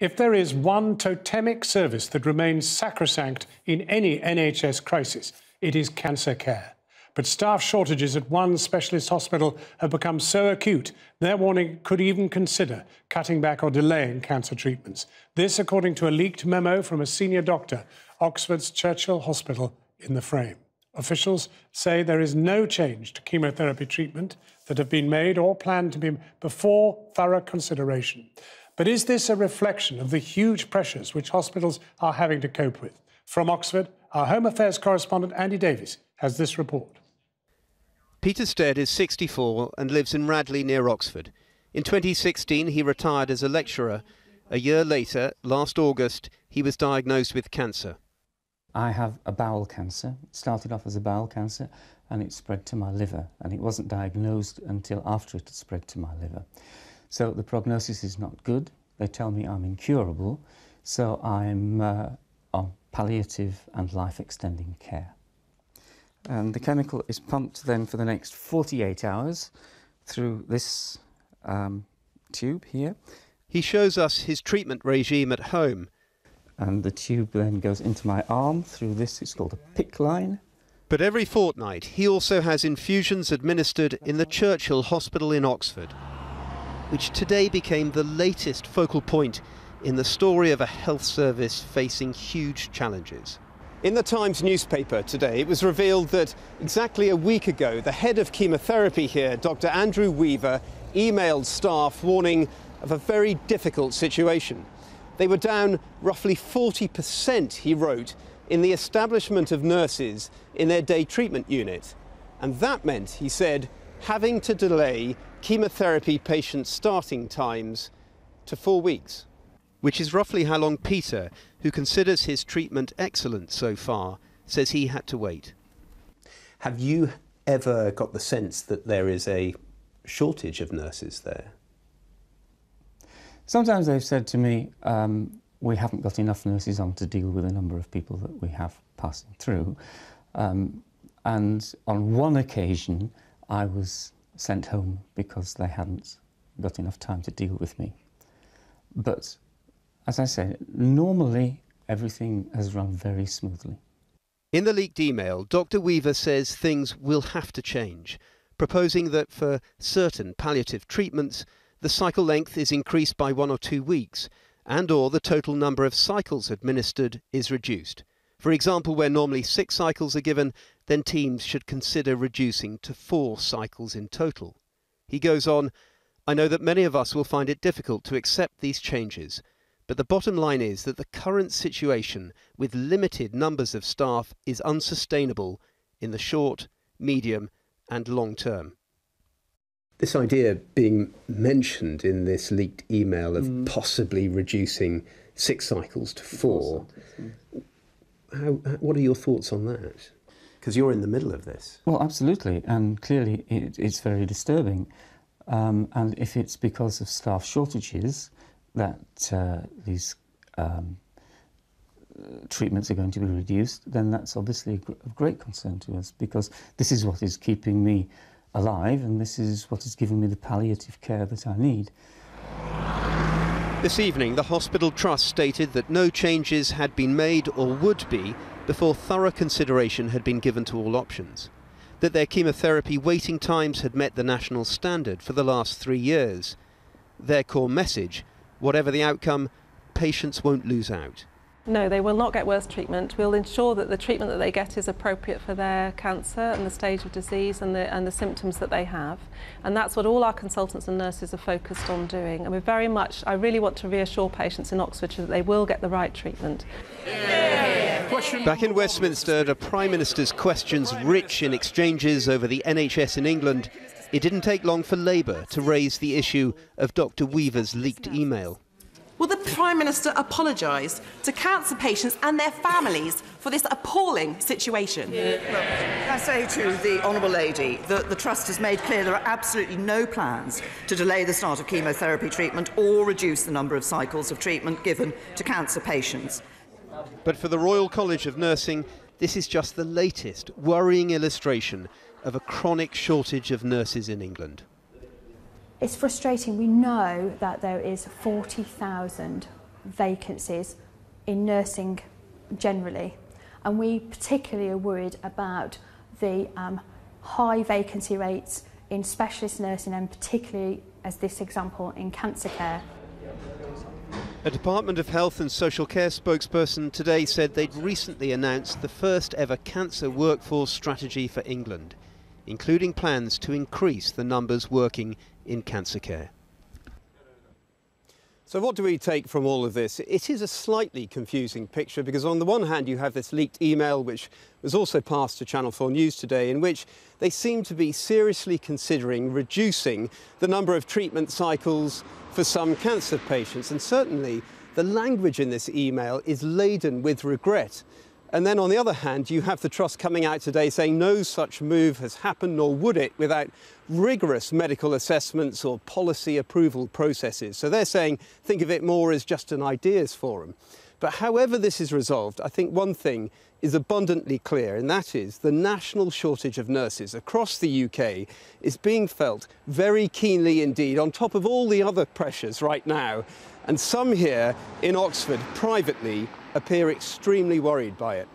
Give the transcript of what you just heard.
If there is one totemic service that remains sacrosanct in any NHS crisis, it is cancer care. But staff shortages at one specialist hospital have become so acute, they're warning it could even consider cutting back or delaying cancer treatments. This, according to a leaked memo from a senior doctor, Oxford's Churchill Hospital in the frame. Officials say there is no change to chemotherapy treatment that have been made or planned to be before thorough consideration. But is this a reflection of the huge pressures which hospitals are having to cope with? From Oxford, our Home Affairs correspondent Andy Davies has this report. Peter Stead is 64 and lives in Radley near Oxford. In 2016 he retired as a lecturer. A year later, last August, he was diagnosed with cancer. I have a bowel cancer. It started off as a bowel cancer and it spread to my liver, and it wasn't diagnosed until after it had spread to my liver. So the prognosis is not good. They tell me I'm incurable, so I'm on palliative and life-extending care. And the chemical is pumped then for the next 48 hours through this tube here. He shows us his treatment regime at home. And the tube then goes into my arm through this, it's called a PICC line. But every fortnight he also has infusions administered in the Churchill Hospital in Oxford, which today became the latest focal point in the story of a health service facing huge challenges. In the Times newspaper today, it was revealed that exactly a week ago, the head of chemotherapy here, Dr. Andrew Weaver, emailed staff warning of a very difficult situation. They were down roughly 40%, he wrote, in the establishment of nurses in their day treatment unit. And that meant, he said, having to delay chemotherapy patient starting times to 4 weeks. Which is roughly how long Peter, who considers his treatment excellent so far, says he had to wait. Have you ever got the sense that there is a shortage of nurses there? Sometimes they've said to me, we haven't got enough nurses on to deal with the number of people that we have passing through. And on one occasion, I was sent home because they hadn't got enough time to deal with me. But as I said, normally everything has run very smoothly. In the leaked email, Dr. Weaver says things will have to change, proposing that for certain palliative treatments, the cycle length is increased by 1 or 2 weeks, and/or the total number of cycles administered is reduced. For example, where normally 6 cycles are given, then teams should consider reducing to 4 cycles in total. He goes on, I know that many of us will find it difficult to accept these changes, but the bottom line is that the current situation with limited numbers of staff is unsustainable in the short, medium and long term. This idea being mentioned in this leaked email of possibly reducing 6 cycles to 4, what are your thoughts on that? Because you're in the middle of this. Well, absolutely, and clearly it's very disturbing. And if it's because of staff shortages that these treatments are going to be reduced, then that's obviously of great concern to us, because this is what is keeping me alive and this is what is giving me the palliative care that I need. This evening, the hospital trust stated that no changes had been made or would be before thorough consideration had been given to all options. That their chemotherapy waiting times had met the national standard for the last 3 years. Their core message, whatever the outcome, patients won't lose out. No, they will not get worse treatment. We'll ensure that the treatment that they get is appropriate for their cancer and the stage of disease and the symptoms that they have. And that's what all our consultants and nurses are focused on doing. And we're very much, I really want to reassure patients in Oxfordshire that they will get the right treatment. Back in Westminster, the Prime Minister's questions rich in exchanges over the NHS in England, it didn't take long for Labour to raise the issue of Dr. Weaver's leaked email. Will the Prime Minister apologise to cancer patients and their families for this appalling situation? I say to the Honourable Lady that the Trust has made clear there are absolutely no plans to delay the start of chemotherapy treatment or reduce the number of cycles of treatment given to cancer patients. But for the Royal College of Nursing, this is just the latest worrying illustration of a chronic shortage of nurses in England. It's frustrating. We know that there is 40,000 vacancies in nursing generally, and we particularly are worried about the high vacancy rates in specialist nursing, and particularly, as this example, in cancer care. A Department of Health and Social Care spokesperson today said they'd recently announced the first ever cancer workforce strategy for England, including plans to increase the numbers working in cancer care. So what do we take from all of this? It is a slightly confusing picture because on the one hand you have this leaked email which was also passed to Channel 4 News today, in which they seem to be seriously considering reducing the number of treatment cycles for some cancer patients, and certainly the language in this email is laden with regret. And then on the other hand, you have the Trust coming out today saying no such move has happened, nor would it, without rigorous medical assessments or policy approval processes. So they're saying think of it more as just an ideas forum. But however this is resolved, I think one thing is abundantly clear, and that is the national shortage of nurses across the UK is being felt very keenly indeed, on top of all the other pressures right now. And some here in Oxford privately appear extremely worried by it.